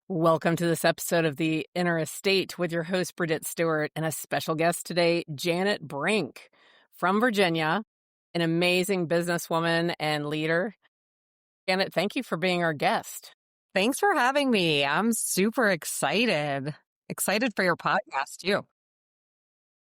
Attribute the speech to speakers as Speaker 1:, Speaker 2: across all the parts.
Speaker 1: Welcome to this episode of The Inner Estate with your host, Bridget Stuart, and a special guest today, Janet Brinck from Virginia, an amazing businesswoman and leader. Janet, thank you for being our guest.
Speaker 2: Thanks for having me. I'm super excited. Excited for your podcast, too.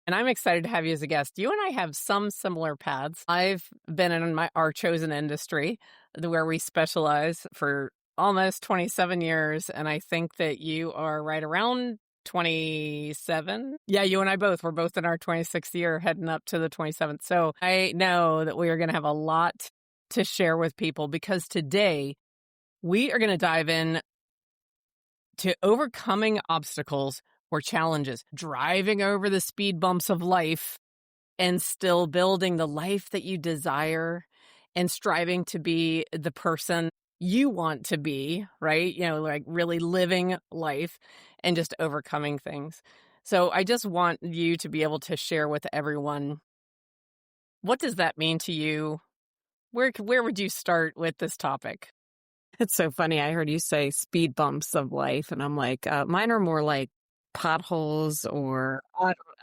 Speaker 1: And I'm excited to have you as a guest. You and I have some similar paths. I've been in our chosen industry where we specialize for almost 27 years. And I think that you are right around 27. Yeah, you and I both. We're both in our 26th year, heading up to the 27th. So I know that we are going to have a lot to share with people because today we are going to dive in to overcoming obstacles or challenges, driving over the speed bumps of life and still building the life that you desire and striving to be the person you want to be, right? You know, like really living life and just overcoming things. So I just want you to be able to share with everyone, what does that mean to you? Where would you start with this topic?
Speaker 2: It's so funny. I heard you say speed bumps of life, and I'm like, mine are more like potholes or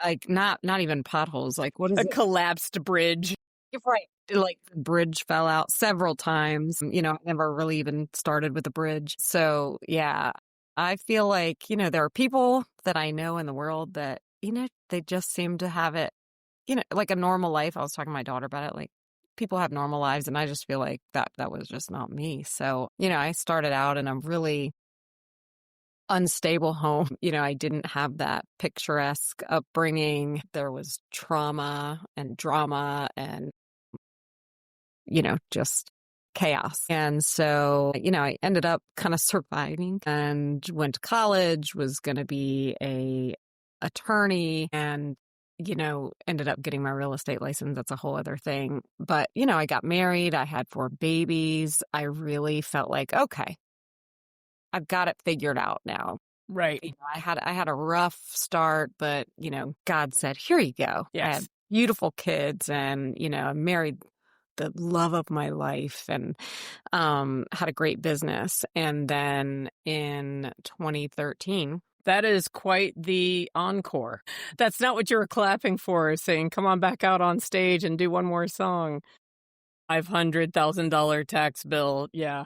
Speaker 2: like not even potholes. Like what is
Speaker 1: a collapsed bridge?
Speaker 2: Right. Like the bridge fell out several times. You know, I never really even started with the bridge. So yeah, I feel like, there are people that I know in the world that, they just seem to have it, like a normal life. I was talking to my daughter about it. Like people have normal lives. And I just feel like that was just not me. So, I started out in a really unstable home. I didn't have that picturesque upbringing. There was trauma and drama and just chaos. And so, I ended up kind of surviving and went to college, was going to be a attorney and, ended up getting my real estate license. That's a whole other thing. But, I got married. I had 4 babies. I really felt like, okay, I've got it figured out now.
Speaker 1: Right.
Speaker 2: I had a rough start, but, God said, here you go.
Speaker 1: Yes.
Speaker 2: I had beautiful kids and, I married the love of my life and had a great business. And then in 2013...
Speaker 1: That is quite the encore. That's not what you were clapping for, saying, come on back out on stage and do one more song. $500,000 tax bill. Yeah.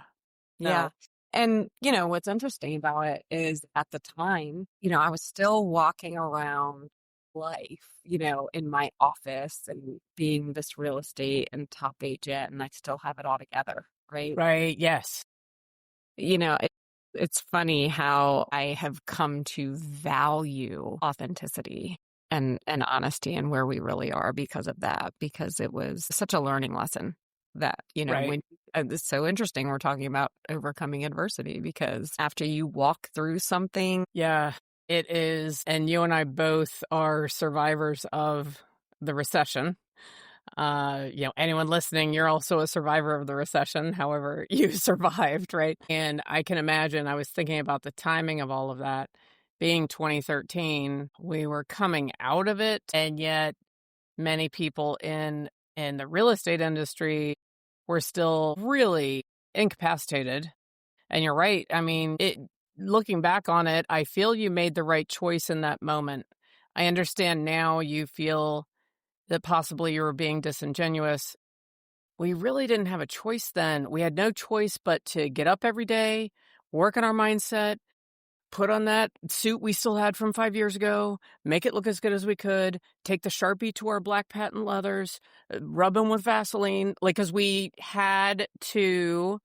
Speaker 1: No.
Speaker 2: Yeah. And, what's interesting about it is at the time, I was still walking around life, in my office and being this real estate and top agent, and I still have it all together, right?
Speaker 1: Right, yes.
Speaker 2: It's funny how I have come to value authenticity and honesty and where we really are because of that, because it was such a learning lesson that,
Speaker 1: right.
Speaker 2: when it's so interesting we're talking about overcoming adversity, because after you walk through something.
Speaker 1: Yeah. It is, and you and I both are survivors of the recession. Anyone listening, you're also a survivor of the recession, however you survived, right? And I can imagine, I was thinking about the timing of all of that. Being 2013, we were coming out of it, and yet many people in the real estate industry were still really incapacitated. And you're right. I mean, looking back on it, I feel you made the right choice in that moment. I understand now you feel that possibly you were being disingenuous. We really didn't have a choice then. We had no choice but to get up every day, work on our mindset, put on that suit we still had from 5 years ago, make it look as good as we could, take the Sharpie to our black patent leathers, rub them with Vaseline, because we had to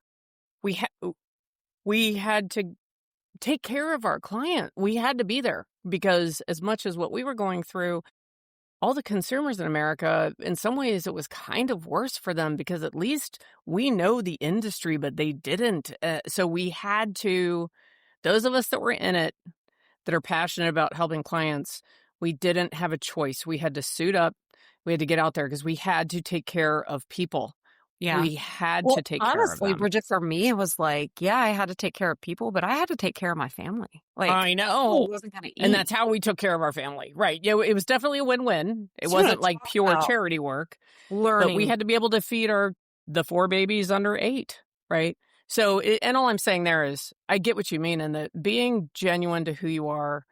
Speaker 1: take care of our client. We had to be there because as much as what we were going through, all the consumers in America, in some ways, it was kind of worse for them because at least we know the industry, but they didn't. So we had to, those of us that were in it, that are passionate about helping clients, we didn't have a choice. We had to suit up. We had to get out there because we had to take care of people.
Speaker 2: Yeah.
Speaker 1: We had to take care of them.
Speaker 2: Honestly, Bridget, for me, it was like, yeah, I had to take care of people, but I had to take care of my family. Like,
Speaker 1: I know.
Speaker 2: I wasn't going to eat.
Speaker 1: And that's how we took care of our family. Right. Yeah, it was definitely a win-win. It wasn't like pure charity work.
Speaker 2: Learning.
Speaker 1: But we had to be able to feed the 4 babies under 8, right? So, and all I'm saying there is, I get what you mean, and that being genuine to who you are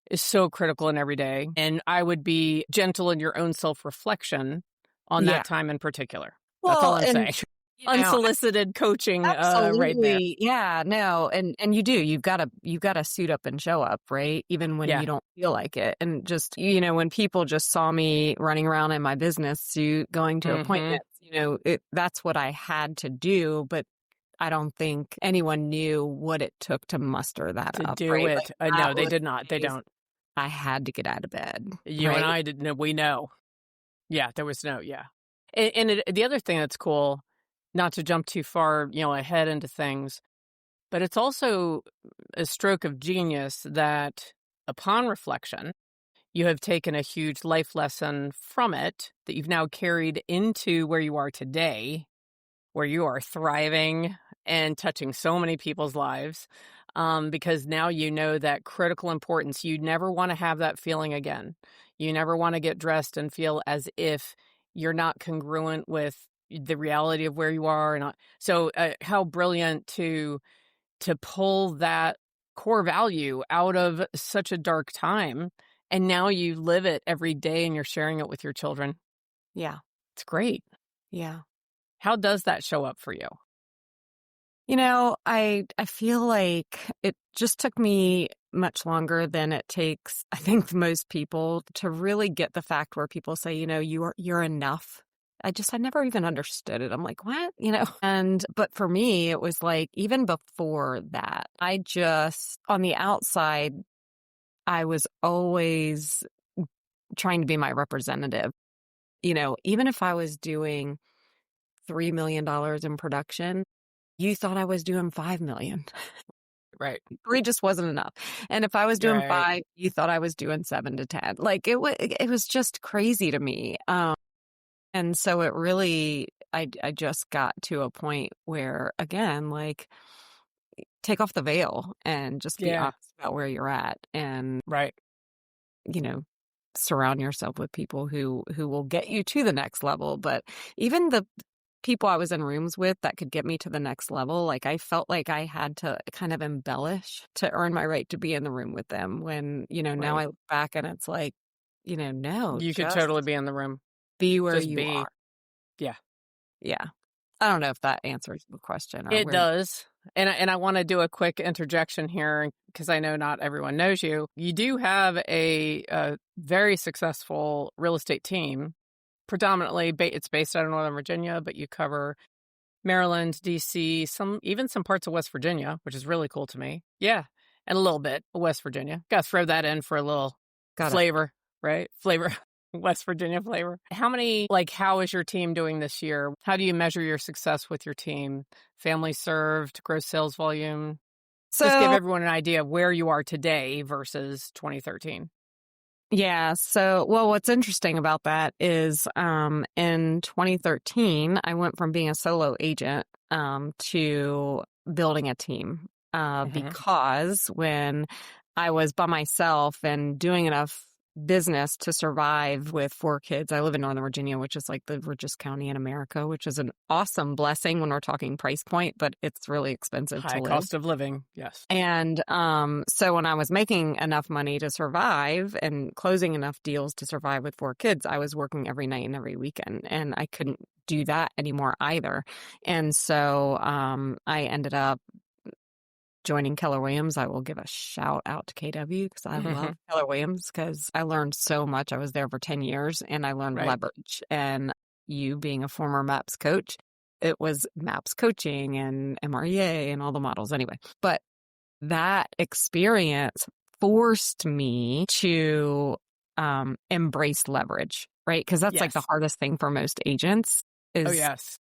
Speaker 1: is so critical in every day. And I would be gentle in your own self-reflection on
Speaker 2: Yeah.
Speaker 1: that time in particular. That's all
Speaker 2: Well,
Speaker 1: I'm
Speaker 2: and
Speaker 1: saying.
Speaker 2: you know,
Speaker 1: Unsolicited coaching, right there.
Speaker 2: absolutely. Yeah, no. And you do. You've got to suit up and show up, right? Even when
Speaker 1: Yeah.
Speaker 2: you don't feel like it. And just, when people just saw me running around in my business suit, going to
Speaker 1: Mm-hmm.
Speaker 2: appointments, that's what I had to do. But I don't think anyone knew what it took to muster that
Speaker 1: To
Speaker 2: up,
Speaker 1: do
Speaker 2: right? Like
Speaker 1: it.
Speaker 2: that
Speaker 1: No, they
Speaker 2: was
Speaker 1: did not. They
Speaker 2: days
Speaker 1: don't.
Speaker 2: I had to get out of bed,
Speaker 1: You and
Speaker 2: right?
Speaker 1: I didn't know. We know. Yeah, there was no, yeah. The other thing that's cool, not to jump too far, ahead into things, but it's also a stroke of genius that upon reflection, you have taken a huge life lesson from it that you've now carried into where you are today, where you are thriving and touching so many people's lives, because now you know that critical importance. You never want to have that feeling again. You never want to get dressed and feel as if you're not congruent with the reality of where you are. And so, how brilliant to pull that core value out of such a dark time, and now you live it every day and you're sharing it with your children.
Speaker 2: Yeah.
Speaker 1: It's great.
Speaker 2: Yeah.
Speaker 1: How does that show up for you?
Speaker 2: I feel like it just took me much longer than it takes, I think, most people to really get the fact where people say, you're enough. I never even understood it. I'm like, what? But for me, it was like, even before that, on the outside, I was always trying to be my representative. Even if I was doing $3 million in production, you thought I was doing 5 million.
Speaker 1: Right.
Speaker 2: 3 just wasn't enough. And if I was doing
Speaker 1: Right.
Speaker 2: 5, you thought I was doing 7 to 10. Like it was just crazy to me. And so it really, I just got to a point where, again, like, take off the veil and just be
Speaker 1: Yeah.
Speaker 2: honest about where you're at, and
Speaker 1: Right.
Speaker 2: you know surround yourself with people who will get you to the next level. But even the people I was in rooms with that could get me to the next level, like, I felt like I had to kind of embellish to earn my right to be in the room with them, when now
Speaker 1: Right.
Speaker 2: I look back and it's like, no,
Speaker 1: You could
Speaker 2: just
Speaker 1: totally be in the room.
Speaker 2: be where
Speaker 1: Just
Speaker 2: you
Speaker 1: be.
Speaker 2: are.
Speaker 1: Yeah.
Speaker 2: Yeah. I don't know if that answers the question, or
Speaker 1: It
Speaker 2: where.
Speaker 1: does. And I want to do a quick interjection here because I know not everyone knows you. You do have a very successful real estate team. Predominantly, it's based out of Northern Virginia, but you cover Maryland, DC, even some parts of West Virginia, which is really cool to me. Yeah, and a little bit of West Virginia. Got to throw that in for a little
Speaker 2: Got it.
Speaker 1: flavor, right? Flavor, West Virginia flavor. How is your team doing this year? How do you measure your success with your team? Family served, gross sales volume? Just give
Speaker 2: So,
Speaker 1: everyone an idea of where you are today versus 2013.
Speaker 2: yeah. So, well, what's interesting about that is, in 2013, I went from being a solo agent, to building a team,
Speaker 1: Hmm.
Speaker 2: because when I was by myself and doing enough business to survive with 4 kids, I live in Northern Virginia, which is like the richest county in America, which is an awesome blessing when we're talking price point, but it's really expensive to
Speaker 1: High
Speaker 2: live.
Speaker 1: cost of living, yes.
Speaker 2: And so when I was making enough money to survive and closing enough deals to survive with 4 kids, I was working every night and every weekend, and I couldn't do that anymore either. And so I ended up joining Keller Williams. I will give a shout out to KW because I love Keller Williams, because I learned so much. I was there for 10 years and I learned
Speaker 1: Right.
Speaker 2: leverage. And you being a former MAPS coach, it was MAPS coaching and MREA and all the models anyway. But that experience forced me to embrace leverage, right? Because that's like the
Speaker 1: Yes.
Speaker 2: hardest thing for most agents
Speaker 1: Oh,
Speaker 2: is,
Speaker 1: yes.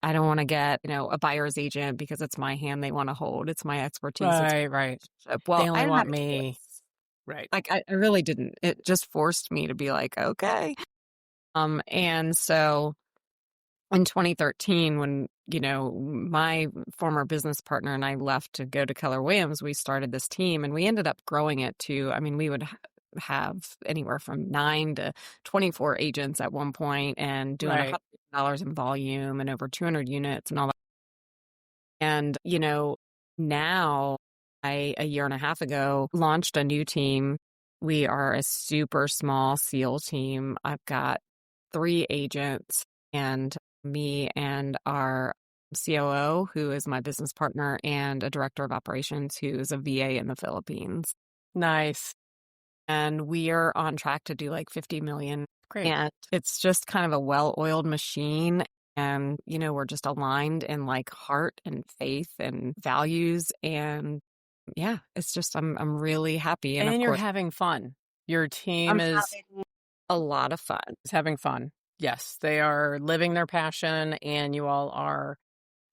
Speaker 2: I don't want to get, a buyer's agent because it's my hand they want to hold. It's my expertise. It's
Speaker 1: Right, right.
Speaker 2: well,
Speaker 1: They
Speaker 2: I
Speaker 1: only
Speaker 2: didn't have
Speaker 1: want
Speaker 2: a
Speaker 1: me.
Speaker 2: choice.
Speaker 1: Right.
Speaker 2: Like, I really didn't. It just forced me to be like, okay. And so in 2013, when, my former business partner and I left to go to Keller Williams, we started this team and we ended up growing it to, we would have anywhere from 9 to 24 agents at one point, and doing
Speaker 1: Right.
Speaker 2: $100 in volume and over 200 units and all that. And, now a year and a half ago, launched a new team. We are a super small SEAL team. I've got 3 agents and me and our COO, who is my business partner, and a director of operations who is a VA in the Philippines.
Speaker 1: Nice.
Speaker 2: And we are on track to do like 50 million.
Speaker 1: Great.
Speaker 2: And it's just kind of a well-oiled machine. And, we're just aligned in like heart and faith and values. And yeah, it's just, I'm really happy. And of
Speaker 1: you're
Speaker 2: course,
Speaker 1: having fun. Your team
Speaker 2: I'm
Speaker 1: is
Speaker 2: having a lot of fun.
Speaker 1: having fun. Yes, they are living their passion, and you all are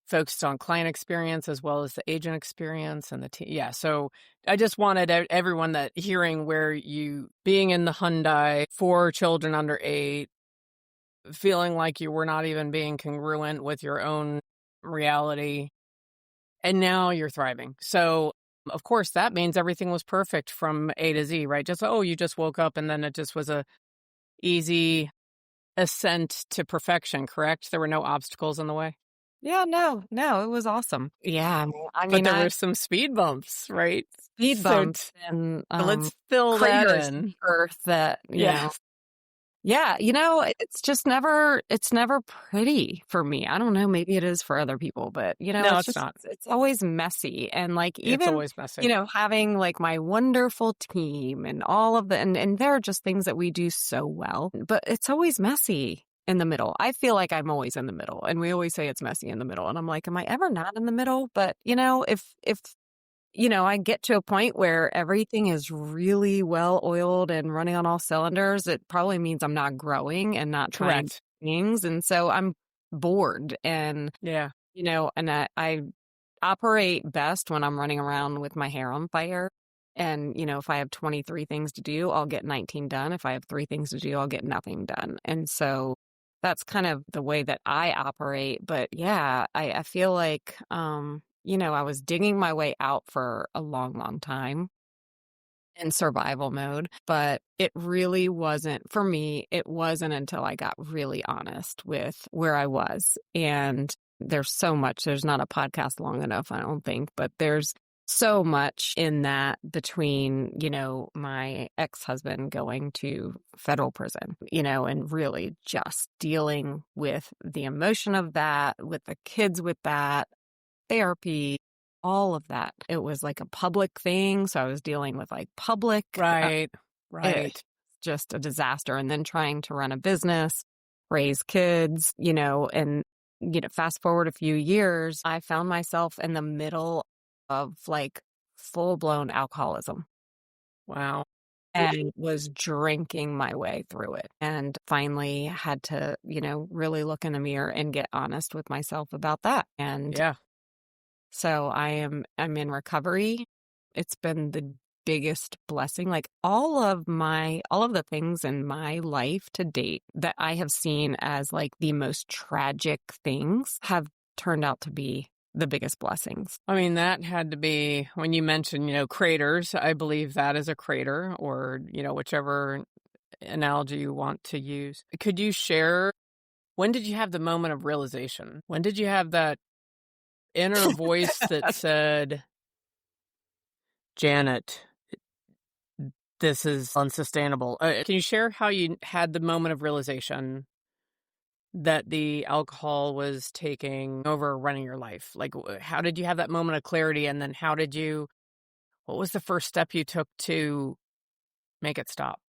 Speaker 1: focused on client experience as well as the agent experience and the team. Yeah, so I just wanted everyone that hearing where you being in the Hyundai, 4 children under 8, feeling like you were not even being congruent with your own reality, and now you're thriving. So, of course, that means everything was perfect from A to Z, right? Just, you just woke up and then it just was a easy ascent to perfection, correct? There were no obstacles in the way?
Speaker 2: Yeah, no, it was awesome. Yeah, I
Speaker 1: But
Speaker 2: mean,
Speaker 1: there were some speed bumps, right?
Speaker 2: speed
Speaker 1: So
Speaker 2: bumps and
Speaker 1: let's fill that
Speaker 2: craters in
Speaker 1: in.
Speaker 2: the earth that,
Speaker 1: Yes.
Speaker 2: Yeah, it's just it's never pretty for me. I don't know, maybe it is for other people, but
Speaker 1: No,
Speaker 2: it's
Speaker 1: it's
Speaker 2: just
Speaker 1: not.
Speaker 2: it's always messy. And like
Speaker 1: It's
Speaker 2: even,
Speaker 1: always messy.
Speaker 2: having like my wonderful team and all of the and there are just things that we do so well, but it's always messy in the middle. I feel like I'm always in the middle, and we always say it's messy in the middle. And I'm like, am I ever not in the middle? But if I get to a point where everything is really well oiled and running on all cylinders, it probably means I'm not growing and not trying
Speaker 1: Correct.
Speaker 2: things. And so I'm bored. And,
Speaker 1: Yeah.
Speaker 2: and I operate best when I'm running around with my hair on fire. And, if I have 23 things to do, I'll get 19 done. If I have 3 things to do, I'll get nothing done. And so that's kind of the way that I operate. But yeah, I feel like, I was digging my way out for a long, long time in survival mode, but it really wasn't for me. It wasn't until I got really honest with where I was. And there's so much, there's not a podcast long enough, I don't think, but there's so much in that between, my ex-husband going to federal prison, and really just dealing with the emotion of that, with the kids with that, therapy, all of that. It was like a public thing. So I was dealing with like public,
Speaker 1: Right. Right.
Speaker 2: just a disaster. And then trying to run a business, raise kids, and, fast forward a few years, I found myself in the middle of like full blown alcoholism.
Speaker 1: Wow.
Speaker 2: And was drinking my way through it, and finally had to, really look in the mirror and get honest with myself about that. And
Speaker 1: Yeah.
Speaker 2: so I'm in recovery. It's been the biggest blessing. Like all of the things in my life to date that I have seen as like the most tragic things have turned out to be the biggest blessings.
Speaker 1: I mean, that had to be when you mentioned, craters. I believe that is a crater, or, whichever analogy you want to use. Could you share, when did you have the moment of realization? When did you have that inner voice that said, Janet, this is unsustainable? Can you share how you had the moment of realization that the alcohol was taking over, running your life? Like, how did you have that moment of clarity? And then what was the first step you took to make it stop?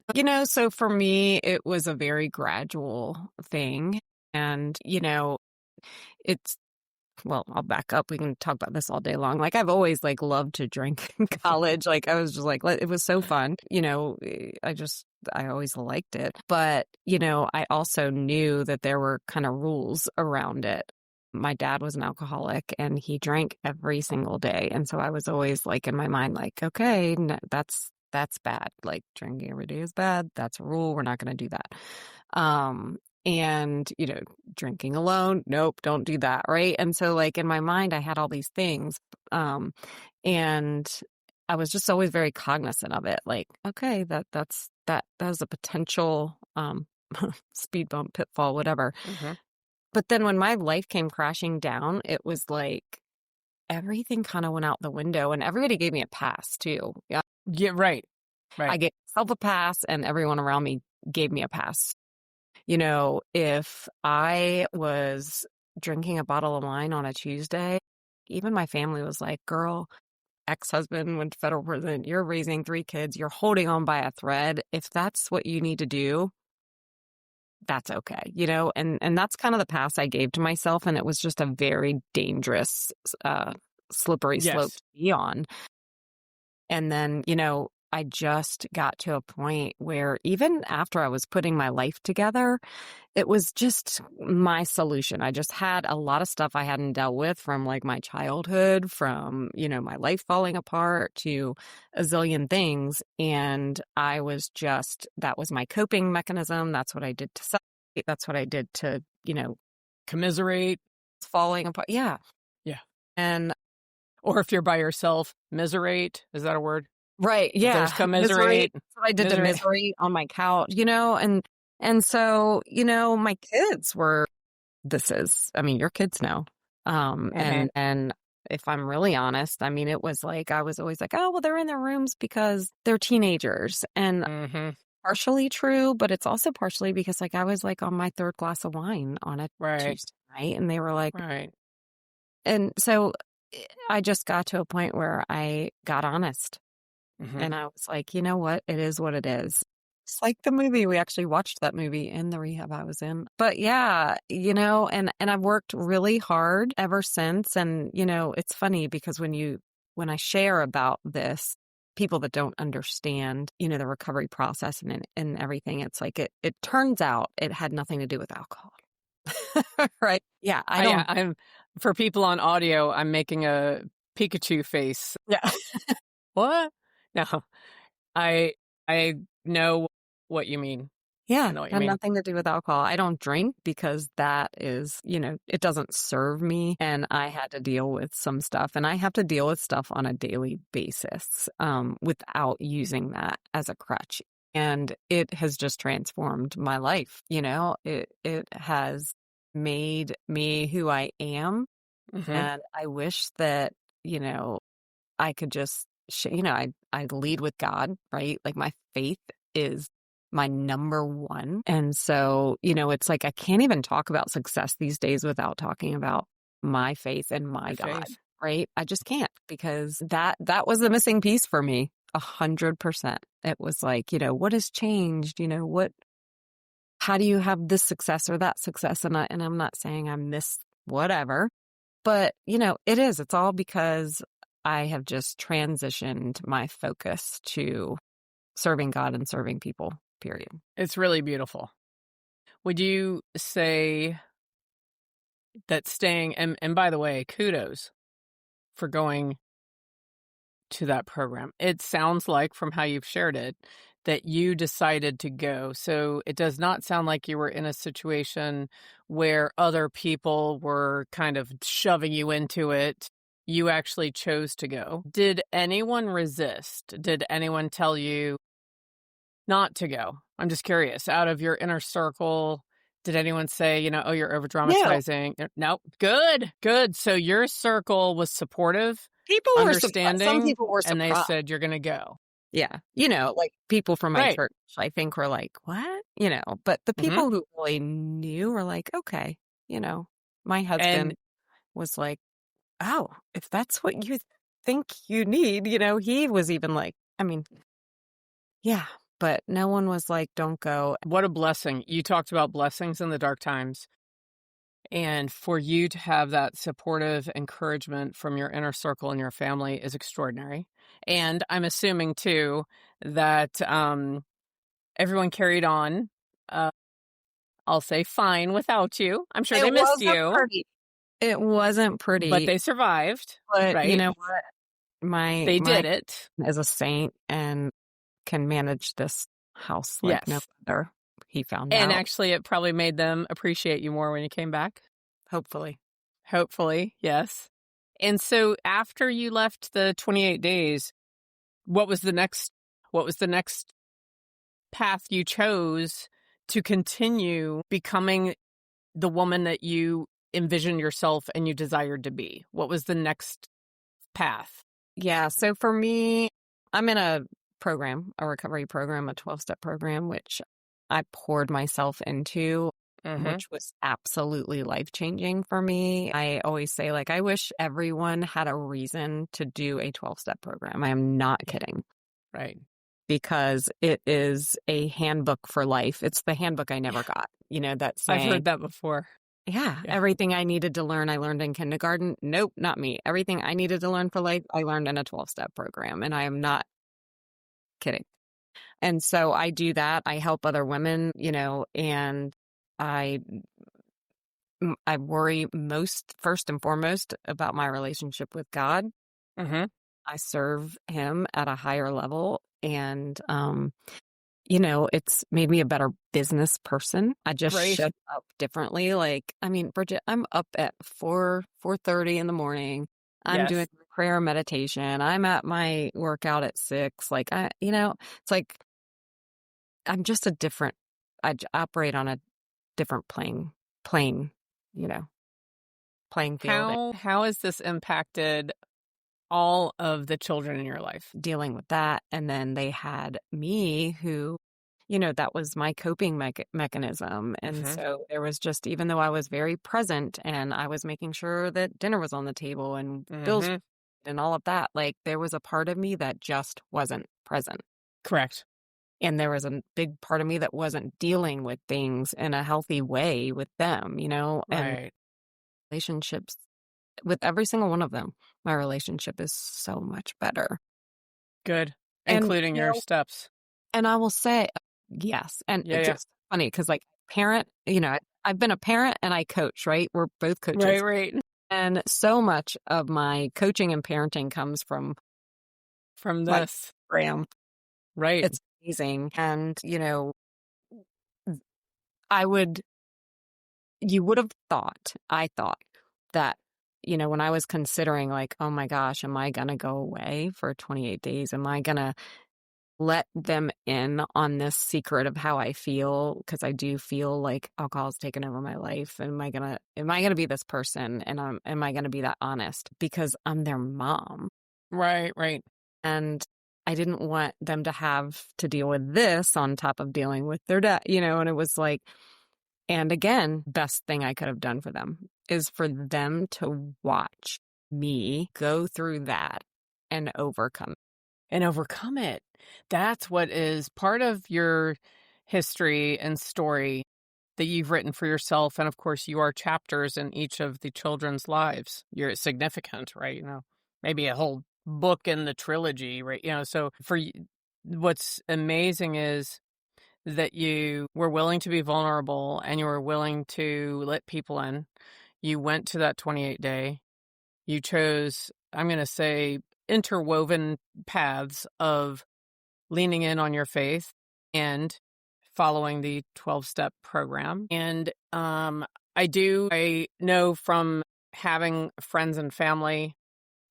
Speaker 2: So for me, it was a very gradual thing. And, it's, well, I'll back up. We can talk about this all day long. Like I've always like loved to drink in college. Like I was just like, it was so fun. I always liked it. But, I also knew that there were kind of rules around it. My dad was an alcoholic and he drank every single day. And so I was always like in my mind, like, okay, that's bad. Like drinking every day is bad. That's a rule. We're not going to do that. And, drinking alone, nope, don't do that. Right. And so like in my mind, I had all these things. And I was just always very cognizant of it. Like, okay, that was a potential, speed bump, pitfall, whatever.
Speaker 1: Mm-hmm.
Speaker 2: But then when my life came crashing down, it was like, everything kind of went out the window, and everybody gave me a pass too. Yeah.
Speaker 1: Yeah, right.
Speaker 2: I
Speaker 1: Right.
Speaker 2: gave myself a pass, and everyone around me gave me a pass. If I was drinking a bottle of wine on a Tuesday, even my family was like, girl, ex-husband went to federal prison. You're raising 3 kids. You're holding on by a thread. If that's what you need to do, that's okay, and that's kind of the pass I gave to myself. And it was just a very dangerous, slippery slope
Speaker 1: Yes.
Speaker 2: to be on. And then, I just got to a point where even after I was putting my life together, it was just my solution. I just had a lot of stuff I hadn't dealt with from like my childhood, from, my life falling apart to a zillion things. And that was my coping mechanism. That's what I did to celebrate. That's what I did to,
Speaker 1: Commiserate.
Speaker 2: falling apart. Yeah.
Speaker 1: Yeah.
Speaker 2: And
Speaker 1: Or if you're by yourself, miserate. Is that a word?
Speaker 2: right.
Speaker 1: If
Speaker 2: Yeah.
Speaker 1: there's commiserate.
Speaker 2: That's what I did to
Speaker 1: Misery.
Speaker 2: misery on my couch, and so, my kids were, your kids know. And if I'm really honest, it was like, I was always like, oh, well, they're in their rooms because they're teenagers. And
Speaker 1: Mm-hmm.
Speaker 2: partially true, but it's also partially because like I was like on my 3rd glass of wine on a
Speaker 1: Right.
Speaker 2: Tuesday night, and they were like,
Speaker 1: Right.
Speaker 2: and so I just got to a point where I got honest.
Speaker 1: Mm-hmm.
Speaker 2: And I was like, you know what? It is what it is. It's like the movie. We actually watched that movie in the rehab I was in. But yeah, and I've worked really hard ever since. And, it's funny because when I share about this, people that don't understand, the recovery process and everything, it's like it turns out it had nothing to do with alcohol. Right? Yeah.
Speaker 1: I'm for people on audio, I'm making a Pikachu face.
Speaker 2: Yeah.
Speaker 1: What? No. I know what you mean.
Speaker 2: Yeah,
Speaker 1: I know what you
Speaker 2: had
Speaker 1: mean.
Speaker 2: nothing to do with alcohol. I don't drink because that is, it doesn't serve me. And I had to deal with some stuff. And I have to deal with stuff on a daily basis without using that as a crutch. And it has just transformed my life. It has made me who I am.
Speaker 1: Mm-hmm.
Speaker 2: And I wish that, I could just, I lead with God, right? Like my faith is my number one. And so, it's like, I can't even talk about success these days without talking about my faith and my God,
Speaker 1: Faith.
Speaker 2: right? I just can't, because that was the missing piece for me. 100%. It was like, what has changed? How do you have this success or that success? And I'm not saying I'm this whatever, but it's all because I have just transitioned my focus to serving God and serving people, period.
Speaker 1: It's really beautiful. Would you say that staying, and by the way, kudos for going to that program. It sounds like, from how you've shared it, that you decided to go. So it does not sound like you were in a situation where other people were kind of shoving you into it. You actually chose to go. Did anyone resist? Did anyone tell you not to go? I'm just curious. Out of your inner circle, did anyone say, oh, you're over dramatizing? No. Good. So your circle was supportive,
Speaker 2: People
Speaker 1: understanding,
Speaker 2: some people were surprised.
Speaker 1: and they said, you're going to go.
Speaker 2: Yeah. Like people from my church, I think, were like, what? But the people who really knew were like, okay, my husband was like, oh, if that's what you think you need, he was even like, yeah, but no one was like, don't go.
Speaker 1: What a blessing. You talked about blessings in the dark times. And for you to have that supportive encouragement from your inner circle and your family is extraordinary. And I'm assuming, too, that everyone carried on, I'll say, fine without you. I'm sure they missed you.
Speaker 2: It wasn't pretty.
Speaker 1: But they survived.
Speaker 2: But
Speaker 1: right?
Speaker 2: You know what?
Speaker 1: They did it.
Speaker 2: As a saint and can manage this house like no other. He found out.
Speaker 1: And actually, it probably made them appreciate you more when you came back.
Speaker 2: Hopefully,
Speaker 1: yes. And so after you left the 28 days, what was the next path you chose to continue becoming the woman that you envisioned yourself and you desired to be? What was the next path?
Speaker 2: Yeah. So for me, I'm in a recovery program, a 12-step program, which I poured myself into, which was absolutely life-changing for me. I always say, like, I wish everyone had a reason to do a 12-step program. I am not kidding.
Speaker 1: Right.
Speaker 2: Because it is a handbook for life. It's the handbook I never got. That saying.
Speaker 1: I've heard that before.
Speaker 2: Yeah,
Speaker 1: Yeah.
Speaker 2: everything I needed to learn, I learned in kindergarten. Nope, not me. Everything I needed to learn for life, I learned in a 12-step program. And I am not kidding. And so I do that. I help other women, and I worry first and foremost, about my relationship with God.
Speaker 1: Mm-hmm.
Speaker 2: I serve him at a higher level. And, it's made me a better business person. I just showed up differently. Like, I mean, Bridget, I'm up at 4:30 in the morning. I'm doing prayer and meditation. I'm at my workout at 6. Like, it's like I'm just I operate on a different playing field.
Speaker 1: How has this impacted all of the children in your life?
Speaker 2: Dealing with that. And then they had me who, that was my coping mechanism. And so there was just, even though I was very present and I was making sure that dinner was on the table and bills and all of that, like there was a part of me that just wasn't present.
Speaker 1: Correct.
Speaker 2: And there was a big part of me that wasn't dealing with things in a healthy way with them, and relationships with every single one of them. My relationship is so much better.
Speaker 1: Good. Including your steps.
Speaker 2: And I will say, yes. And it's just funny because, like, parent, I've been a parent and I coach, right? We're both coaches.
Speaker 1: Right.
Speaker 2: And so much of my coaching and parenting comes from
Speaker 1: this
Speaker 2: program.
Speaker 1: Right.
Speaker 2: It's amazing. And, you would have thought, I thought that, when I was considering, like, oh my gosh, am I going to go away for 28 days? Am I going to let them in on this secret of how I feel? Because I do feel like alcohol's taken over my life. Am I going to be this person? And am I going to be that honest? Because I'm their mom.
Speaker 1: Right.
Speaker 2: And I didn't want them to have to deal with this on top of dealing with their dad, and it was like, and again, best thing I could have done for them is for them to watch me go through that and overcome
Speaker 1: it. That's what is part of your history and story that you've written for yourself. And of course, you are chapters in each of the children's lives. You're significant, right? Maybe a whole book in the trilogy, right? So for you, what's amazing is that you were willing to be vulnerable and you were willing to let people in. You went to that 28-day. You chose, I'm going to say, interwoven paths of leaning in on your faith and following the 12-step program. And I know from having friends and family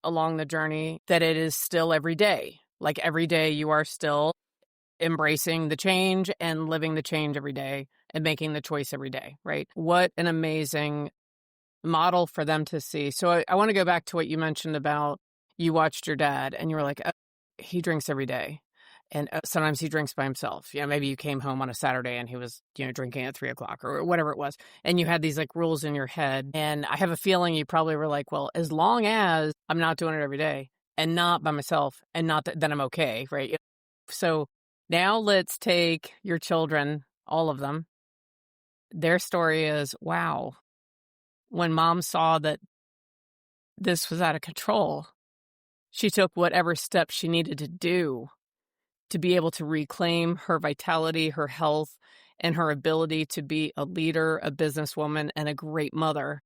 Speaker 1: along the journey that it is still every day. Like every day you are still embracing the change and living the change every day and making the choice every day, right? What an amazing model for them to see. So I want to go back to what you mentioned about you watched your dad and you were like, he drinks every day. And sometimes he drinks by himself. Maybe you came home on a Saturday and he was, drinking at 3:00 or whatever it was. And you had these like rules in your head. And I have a feeling you probably were like, well, as long as I'm not doing it every day and not by myself and not then I'm okay, right? So now let's take your children, all of them. Their story is, wow, when mom saw that this was out of control, she took whatever steps she needed to do to be able to reclaim her vitality, her health, and her ability to be a leader, a businesswoman, and a great mother.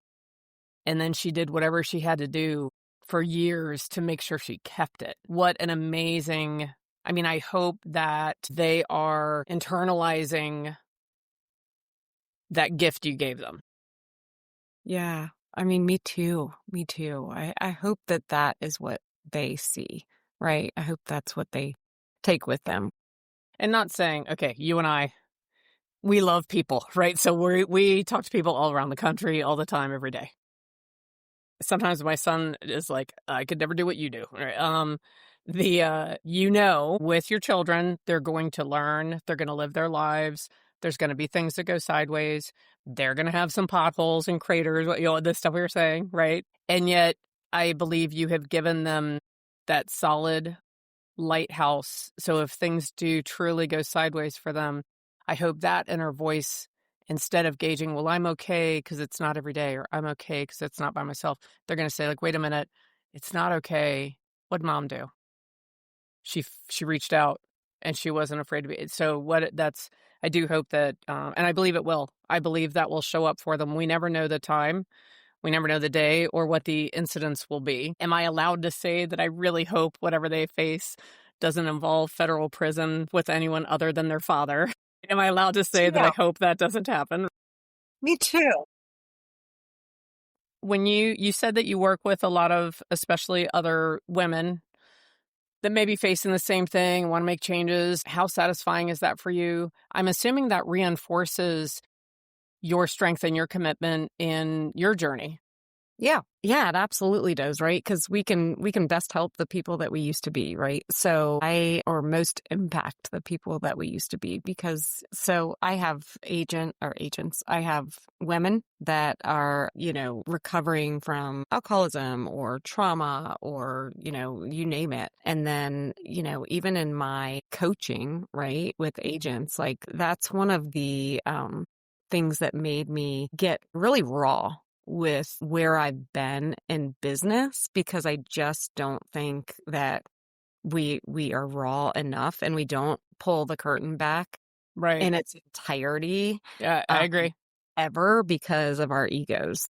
Speaker 1: And then she did whatever she had to do for years to make sure she kept it. What an amazing... I hope that they are internalizing that gift you gave them.
Speaker 2: Yeah. Me too. I hope that is what they see, right? I hope that's what they take with them.
Speaker 1: And not saying, okay, you and I, we love people, right? So we talk to people all around the country all the time, every day. Sometimes my son is like, I could never do what you do. Right? With your children, they're going to learn, they're going to live their lives. There's going to be things that go sideways. They're going to have some potholes and craters, this stuff we were saying, right? And yet, I believe you have given them that solid lighthouse. So if things do truly go sideways for them, I hope that inner voice, instead of gauging, well, I'm okay because it's not every day, or I'm okay because it's not by myself, they're going to say, like, wait a minute, it's not okay. What'd mom do? She reached out and she wasn't afraid to be. So I do hope that, and I believe it will. I believe that will show up for them. We never know the time. We never know the day or what the incidents will be. Am I allowed to say that I really hope whatever they face doesn't involve federal prison with anyone other than their father? Am I allowed to say that I hope that doesn't happen?
Speaker 2: Me too.
Speaker 1: When you said that you work with a lot of, especially other women that may be facing the same thing, want to make changes, how satisfying is that for you? I'm assuming that reinforces your strength and your commitment in your journey.
Speaker 2: Yeah. Yeah, it absolutely does, right? Because we can best help the people that we used to be, right? Or most impact the people that we used to be, because I have agents. I have women that are, recovering from alcoholism or trauma or, you name it. And then, even in my coaching, right, with agents, like that's one of the things that made me get really raw with where I've been in business, because I just don't think that we are raw enough, and we don't pull the curtain back in its entirety.
Speaker 1: Yeah, I agree.
Speaker 2: Ever, because of our egos.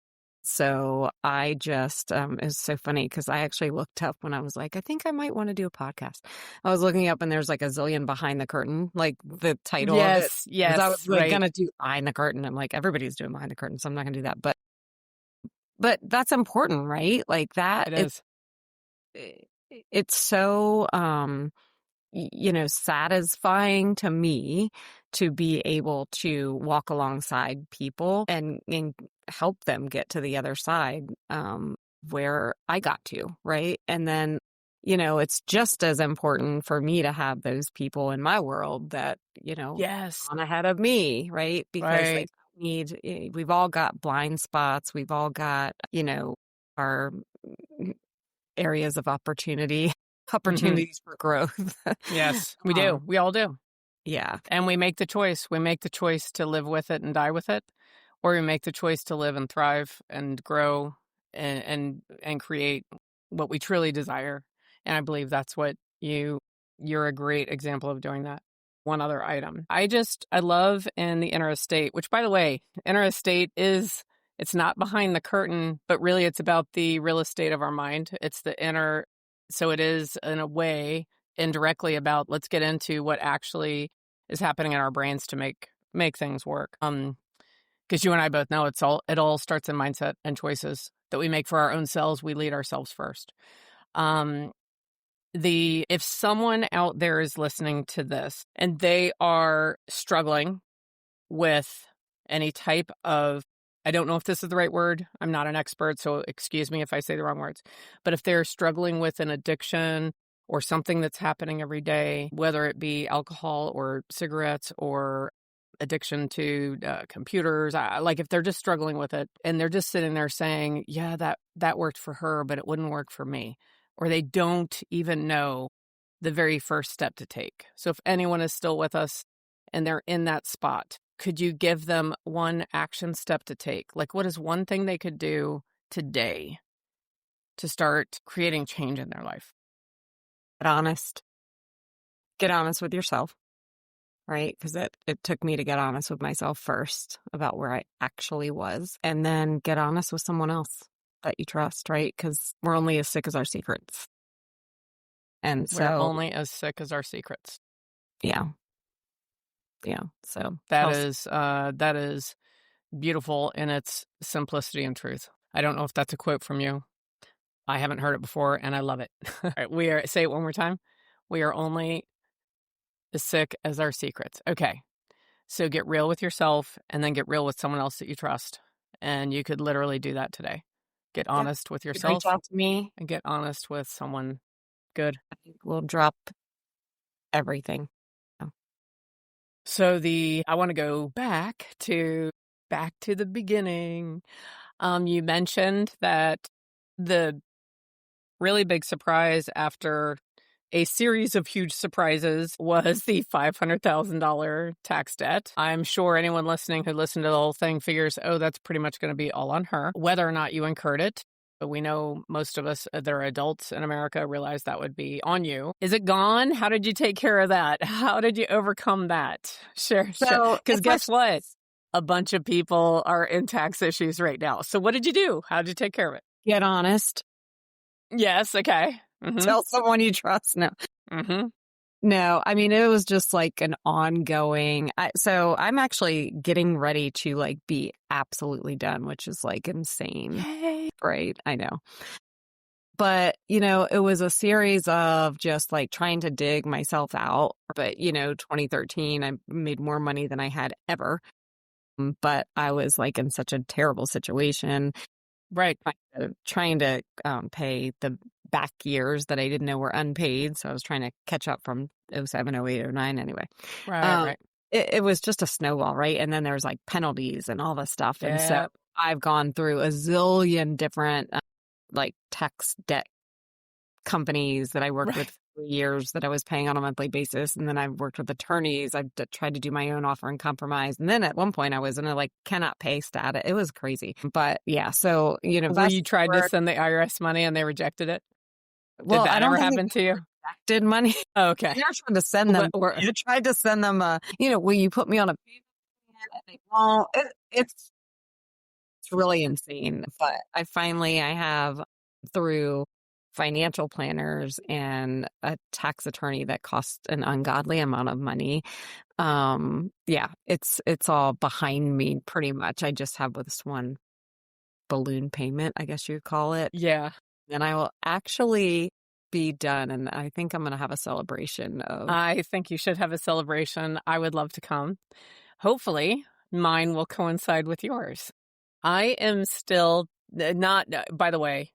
Speaker 2: So I just, it's so funny because I actually looked up when I was like, I think I might want to do a podcast. I was looking up and there's like a zillion behind the curtain, like the title of it.
Speaker 1: Yes.
Speaker 2: I was like, going to do behind the curtain. I'm like, everybody's doing behind the curtain, so I'm not going to do that. But that's important, right? Like that.
Speaker 1: It is.
Speaker 2: It's so, satisfying to me to be able to walk alongside people and help them get to the other side, where I got to, right? And then, it's just as important for me to have those people in my world that, on ahead of me, right? Because we've all got blind spots. We've all got, our areas of opportunities for growth.
Speaker 1: Yes, we do. We all do.
Speaker 2: Yeah.
Speaker 1: And we make the choice. We make the choice to live with it and die with it, or we make the choice to live and thrive and grow and create what we truly desire. And I believe that's what you're a great example of doing that. One other item. I love in the inner estate, which, by the way, inner estate it's not behind the curtain, but really it's about the real estate of our mind. It's the inner. So it is, in a way, indirectly about, let's get into what actually is happening in our brains to make things work. Because you and I both know it all starts in mindset and choices that we make for our own selves. We lead ourselves first. If someone out there is listening to this and they are struggling with any type of, I don't know if this is the right word. I'm not an expert, so excuse me if I say the wrong words. But if they're struggling with an addiction or something that's happening every day, whether it be alcohol or cigarettes or addiction to computers, like if they're just struggling with it and they're just sitting there saying, yeah, that worked for her, but it wouldn't work for me, or they don't even know the very first step to take. So if anyone is still with us and they're in that spot, could you give them one action step to take? Like, what is one thing they could do today to start creating change in their life?
Speaker 2: Get honest. Get honest with yourself, right? Because it took me to get honest with myself first about where I actually was, and then get honest with someone else that you trust, right? Because we're only as sick as our secrets. And so
Speaker 1: we're only as sick as our secrets.
Speaker 2: Yeah. Yeah. So
Speaker 1: that is beautiful in its simplicity and truth. I don't know if that's a quote from you. I haven't heard it before, and I love it. All right, say it one more time. We are only as sick as our secrets. Okay. So get real with yourself and then get real with someone else that you trust. And you could literally do that today. Get honest with
Speaker 2: Reach
Speaker 1: yourself
Speaker 2: out to me.
Speaker 1: and get honest with someone good.
Speaker 2: We'll drop everything.
Speaker 1: So I want to go back to the beginning. You mentioned that the really big surprise after a series of huge surprises was the $500,000 tax debt. I'm sure anyone listening who listened to the whole thing figures, oh, that's pretty much going to be all on her, whether or not you incurred it. But we know most of us that are adults in America realize that would be on you. Is it gone? How did you take care of that? How did you overcome that? Share. Because guess what? A bunch of people are in tax issues right now. So what did you do? How did you take care of it?
Speaker 2: Get honest.
Speaker 1: Yes. Okay.
Speaker 2: Mm-hmm. Tell someone you trust. No.
Speaker 1: Mm-hmm.
Speaker 2: No, I mean, it was just like an ongoing. So I'm actually getting ready to like be absolutely done, which is like insane.
Speaker 1: Yay.
Speaker 2: Right. I know. But, it was a series of just like trying to dig myself out. But, 2013, I made more money than I had ever. But I was like in such a terrible situation.
Speaker 1: Right.
Speaker 2: Trying to pay the back years that I didn't know were unpaid. So I was trying to catch up from 07, 08, 09 anyway.
Speaker 1: Right.
Speaker 2: It was just a snowball, right? And then there's like penalties and all this stuff. And so I've gone through a zillion different like tax debt companies that I worked with for years that I was paying on a monthly basis. And then I've worked with attorneys. I've tried to do my own offer and compromise. And then at one point I was in a like cannot pay status. It was crazy. But yeah, so,
Speaker 1: where you tried to send the IRS money and they rejected it?
Speaker 2: Well,
Speaker 1: did that ever happen to you?
Speaker 2: Did money?
Speaker 1: Oh, okay.
Speaker 2: You're trying to send them. You tried to send them. Will you put me on a payment plan? Well, it's really insane. But I have through financial planners and a tax attorney that costs an ungodly amount of money. It's all behind me pretty much. I just have this one balloon payment, I guess you'd call it.
Speaker 1: Yeah.
Speaker 2: And I will actually be done. And I think I'm going to have a celebration of.
Speaker 1: I think you should have a celebration. I would love to come. Hopefully mine will coincide with yours. I am still not, by the way,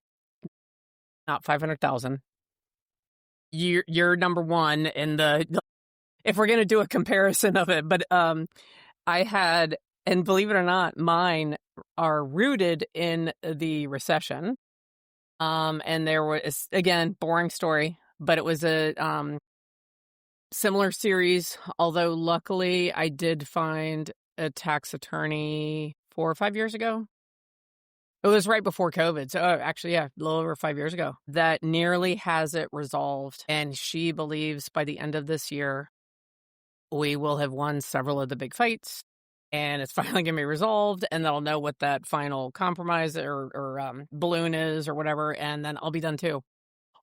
Speaker 1: not 500,000. You're number one in if we're going to do a comparison of it, but I had, and believe it or not, mine are rooted in the recession. And there was, again, boring story, but it was a similar series, although luckily I did find a tax attorney 4 or 5 years ago. It was right before COVID. So actually, a little over 5 years ago, that nearly has it resolved. And she believes by the end of this year, we will have won several of the big fights and it's finally going to be resolved. And they'll know what that final compromise or balloon is or whatever. And then I'll be done too.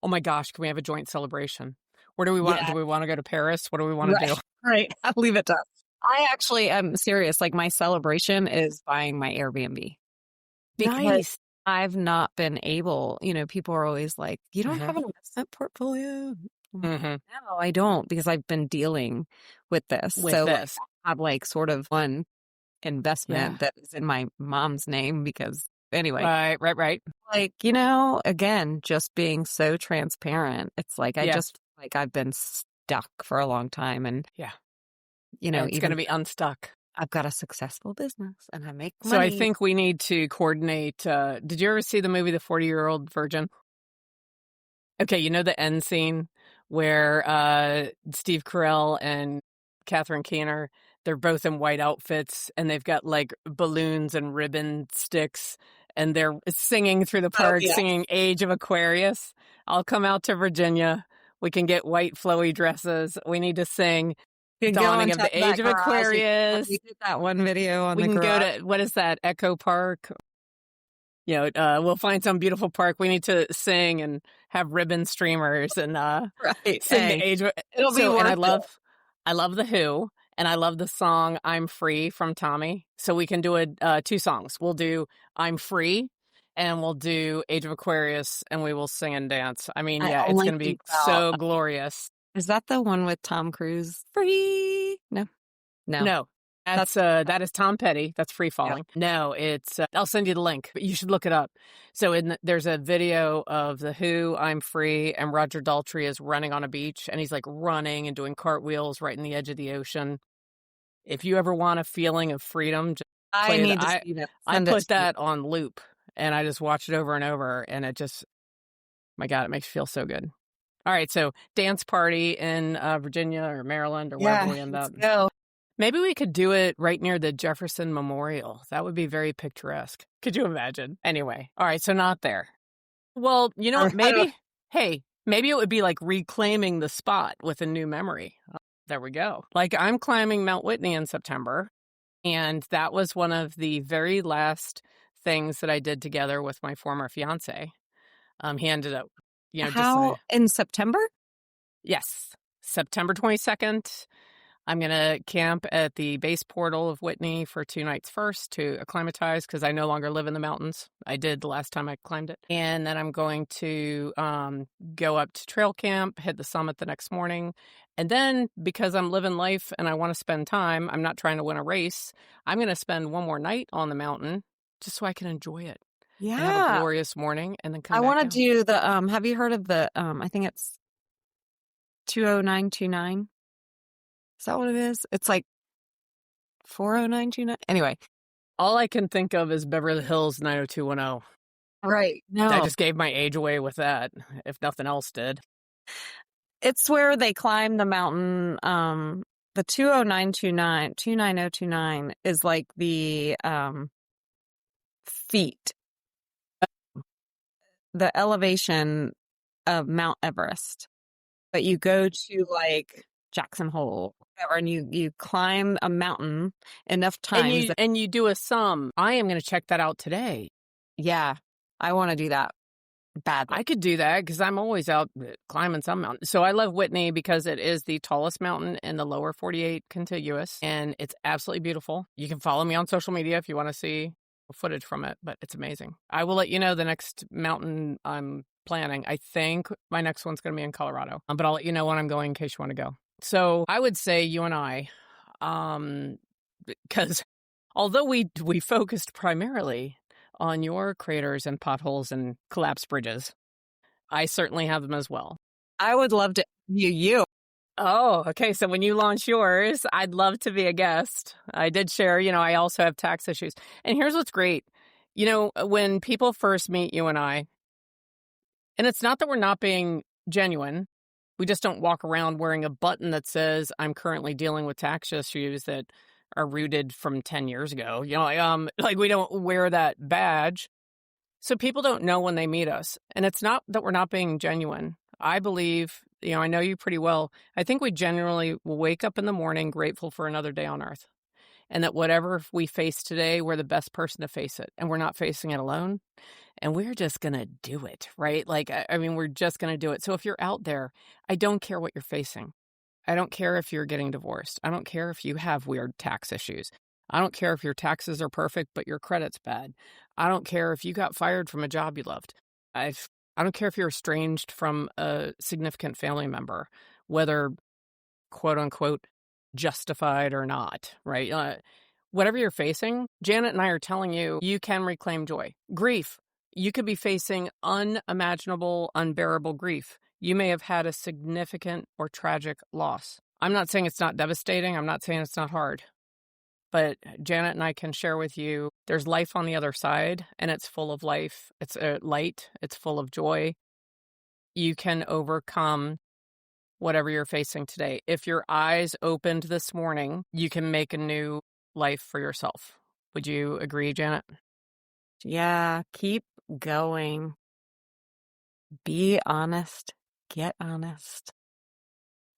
Speaker 1: Oh my gosh, can we have a joint celebration? Where do we want? Do we want to go to Paris? What do we want to do?
Speaker 2: Right. I'll leave it to us. I actually am serious. Like my celebration is buying my Airbnb. Because I've not been able, people are always like, you don't have an investment portfolio? No, I don't, because I've been dealing with this. I have like sort of one investment that is in my mom's name because anyway.
Speaker 1: Right.
Speaker 2: Like, again, just being so transparent. It's like, I just like I've been stuck for a long time and
Speaker 1: it's going to be unstuck.
Speaker 2: I've got a successful business and I make money.
Speaker 1: So I think we need to coordinate. Did you ever see the movie The 40-Year-Old Virgin? Okay, you know the end scene where Steve Carell and Catherine Keener, they're both in white outfits and they've got like balloons and ribbon sticks and they're singing through the park, singing Age of Aquarius. I'll come out to Virginia. We can get white flowy dresses. We need to sing Dawning of the Age of Aquarius.
Speaker 2: We did that one video on
Speaker 1: we
Speaker 2: the
Speaker 1: can
Speaker 2: garage.
Speaker 1: go to, what is that, Echo Park? We'll find some beautiful park. We need to sing and have ribbon streamers and sing the Age of
Speaker 2: It'll be worth
Speaker 1: it. I love The Who, and I love the song I'm Free from Tommy. So we can do 2 songs. We'll do I'm Free, and we'll do Age of Aquarius, and we will sing and dance. I mean, it's going to be so glorious.
Speaker 2: Is that the one with Tom Cruise? Free? No.
Speaker 1: That is Tom Petty. That's Free Falling. Yeah. No, it's I'll send you the link, but you should look it up. So there's a video of The Who, I'm Free, and Roger Daltrey is running on a beach, and he's like running and doing cartwheels right in the edge of the ocean. If you ever want a feeling of freedom, just
Speaker 2: I need to see that.
Speaker 1: I put that on loop, and I just watch it over and over, and it just, my God, it makes you feel so good. All right, so dance party in Virginia or Maryland or wherever we end up.
Speaker 2: Go.
Speaker 1: Maybe we could do it right near the Jefferson Memorial. That would be very picturesque. Could you imagine? Anyway, all right, so not there. Well, you know, maybe it would be like reclaiming the spot with a new memory. There we go. Like, I'm climbing Mount Whitney in September, and that was one of the very last things that I did together with my former fiance. He ended up, you know,
Speaker 2: in September?
Speaker 1: Yes, September 22nd. I'm going to camp at the base portal of Whitney for 2 nights first to acclimatize, because I no longer live in the mountains. I did the last time I climbed it. And then I'm going to go up to trail camp, hit the summit the next morning. And then, because I'm living life and I want to spend time, I'm not trying to win a race, I'm going to spend one more night on the mountain just so I can enjoy it.
Speaker 2: Yeah.
Speaker 1: And have a glorious morning and then come back.
Speaker 2: I want to do the, have you heard of the, I think it's 20929? Is that what it is? It's like 40929. Anyway,
Speaker 1: all I can think of is Beverly Hills 90210.
Speaker 2: Right. No.
Speaker 1: I just gave my age away with that, if nothing else did.
Speaker 2: It's where they climb the mountain. The 29029 is like the feet, the elevation of Mount Everest. But you go to like Jackson Hole, and you climb a mountain enough times.
Speaker 1: And you do a sum. I am going to check that out today.
Speaker 2: Yeah, I want to do that badly.
Speaker 1: I could do that because I'm always out climbing some mountain. So I love Whitney because it is the tallest mountain in the lower 48 contiguous, and it's absolutely beautiful. You can follow me on social media if you want to see footage from it, but it's amazing. I will let you know the next mountain I'm planning. I think my next one's going to be in Colorado, but I'll let you know when I'm going in case you want to go. So I would say you and I, because although we focused primarily on your craters and potholes and collapsed bridges, I certainly have them as well.
Speaker 2: I would love to you.
Speaker 1: Oh, okay. So when you launch yours, I'd love to be a guest. I did share, I also have tax issues. And here's what's great. When people first meet you and I, and it's not that we're not being genuine, we just don't walk around wearing a button that says, I'm currently dealing with tax issues that are rooted from 10 years ago. Like we don't wear that badge. So people don't know when they meet us. And it's not that we're not being genuine. I believe, I know you pretty well. I think we generally will wake up in the morning grateful for another day on earth. And that whatever we face today, we're the best person to face it. And we're not facing it alone. And we're just going to do it, right? We're just going to do it. So if you're out there, I don't care what you're facing. I don't care if you're getting divorced. I don't care if you have weird tax issues. I don't care if your taxes are perfect, but your credit's bad. I don't care if you got fired from a job you loved. I don't care if you're estranged from a significant family member, whether quote unquote justified or not, right? Whatever you're facing, Janet and I are telling you, you can reclaim joy. Grief. You could be facing unimaginable, unbearable grief. You may have had a significant or tragic loss. I'm not saying it's not devastating. I'm not saying it's not hard. But Janet and I can share with you, there's life on the other side, and it's full of life. It's light. It's full of joy. You can overcome whatever you're facing today. If your eyes opened this morning, you can make a new life for yourself. Would you agree, Janet?
Speaker 2: Yeah, keep going. Be honest. Get honest.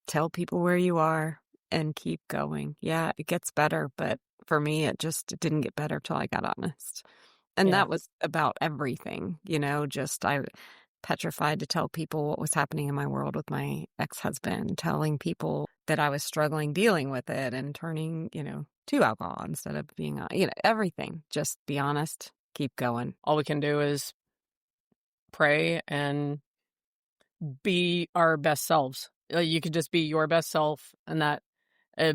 Speaker 2: Tell people where you are and keep going. Yeah, it gets better, but for me, it didn't get better till I got honest. And that was about everything, I petrified to tell people what was happening in my world with my ex-husband, telling people that I was struggling dealing with it and turning, to alcohol instead of being, everything. Just be honest, keep going.
Speaker 1: All we can do is pray and be our best selves. You could just be your best self and that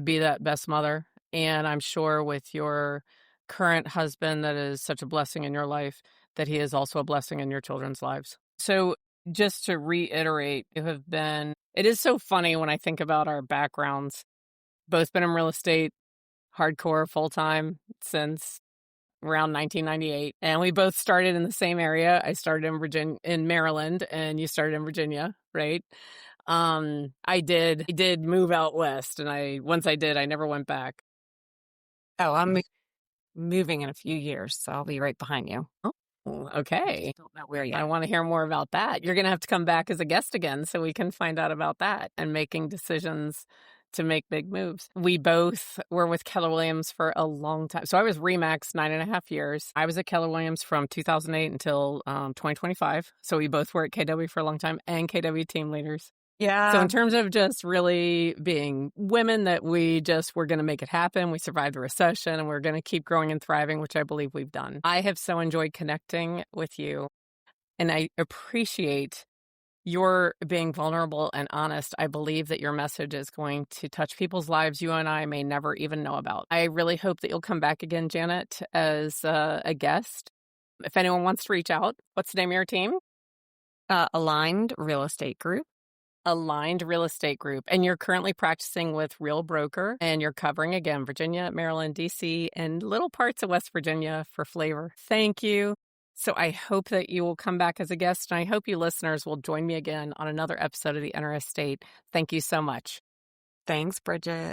Speaker 1: be that best mother And I'm sure with your current husband that is such a blessing in your life, that he is also a blessing in your children's lives. So just to reiterate, it is so funny when I think about our backgrounds, both been in real estate, hardcore, full-time since around 1998. And we both started in the same area. I started in Maryland, and you started in Virginia, right? I did move out west, and once I did, I never went back.
Speaker 2: Oh, I'm moving in a few years, so I'll be right behind you.
Speaker 1: Oh,
Speaker 2: I
Speaker 1: okay.
Speaker 2: just don't know where
Speaker 1: I
Speaker 2: yet.
Speaker 1: want to hear more about that. You're going to have to come back as a guest again so we can find out about that and making decisions to make big moves. We both were with Keller Williams for a long time. So I was RE/MAX 9.5 years. I was at Keller Williams from 2008 until 2025. So we both were at KW for a long time and KW team leaders.
Speaker 2: Yeah.
Speaker 1: So in terms of just really being women that we're going to make it happen, we survived the recession and we're going to keep growing and thriving, which I believe we've done. I have so enjoyed connecting with you, and I appreciate your being vulnerable and honest. I believe that your message is going to touch people's lives you and I may never even know about. I really hope that you'll come back again, Janet, as a guest. If anyone wants to reach out, what's the name of your team?
Speaker 2: Aligned Real Estate Group.
Speaker 1: Aligned Real Estate Group. And you're currently practicing with Real Broker, and you're covering, again, Virginia, Maryland, D.C., and little parts of West Virginia for flavor. Thank you. So I hope that you will come back as a guest, and I hope you listeners will join me again on another episode of The Inner Estate. Thank you so much.
Speaker 2: Thanks, Bridget.